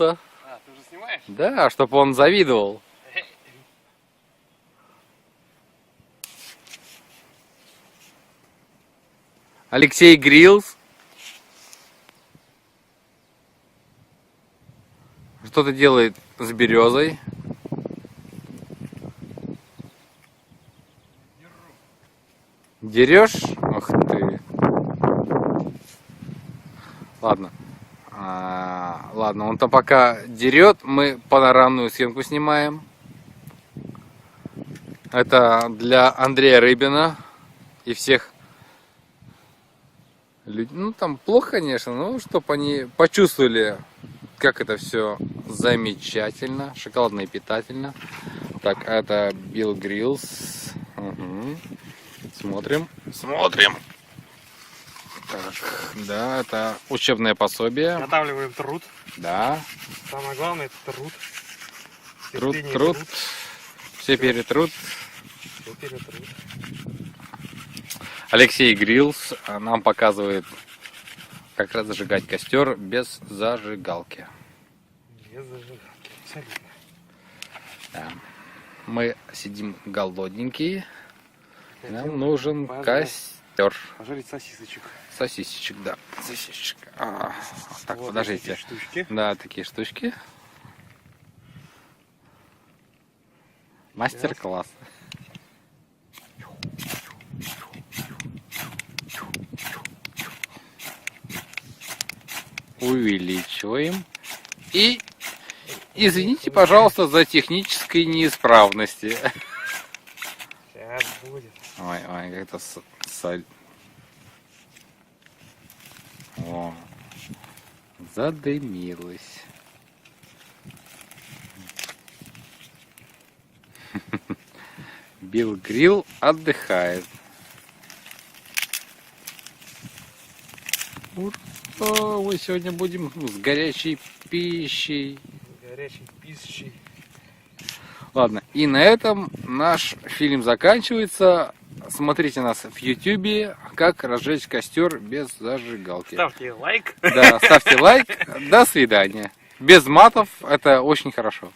А, ты уже снимаешь? Да, чтобы он завидовал. Алексей Гриллс. Что-то делает с березой. Дерешь? Ах ты. Ладно. Ладно, он там пока дерет, мы панорамную съемку снимаем. Это для Андрея Рыбина и всех людей. Ну там плохо, конечно, но чтобы они почувствовали, как это все замечательно, шоколадно и питательно. Так, это Билл Гриллс. Угу. Смотрим. Так, да, это учебное пособие. Заготавливаем труд. Да. Самое главное это труд. Труд. Все перетрут. Все перетрут. Алексей Гриллс нам показывает, как разжигать костер без зажигалки. Без зажигалки, абсолютно. Да. Мы сидим голодненькие. Нам нужен костер. Пожарить сосисочек. Сосисечек, да. Сосисечек. Так, вот подождите. такие штучки. Да, такие штучки. Мастер-класс. Увеличиваем. И извините, пожалуйста, за технические неисправности. Сейчас будет. Ой, как-то соль. О, задымилась. Билл Грилл отдыхает. Ура! Мы сегодня будем с горячей пищей. Горячей пищей. Ладно, и на этом наш фильм заканчивается. Смотрите нас в YouTube, как разжечь костер без зажигалки. Ставьте лайк. Да, ставьте лайк. До свидания. Без матов, это очень хорошо.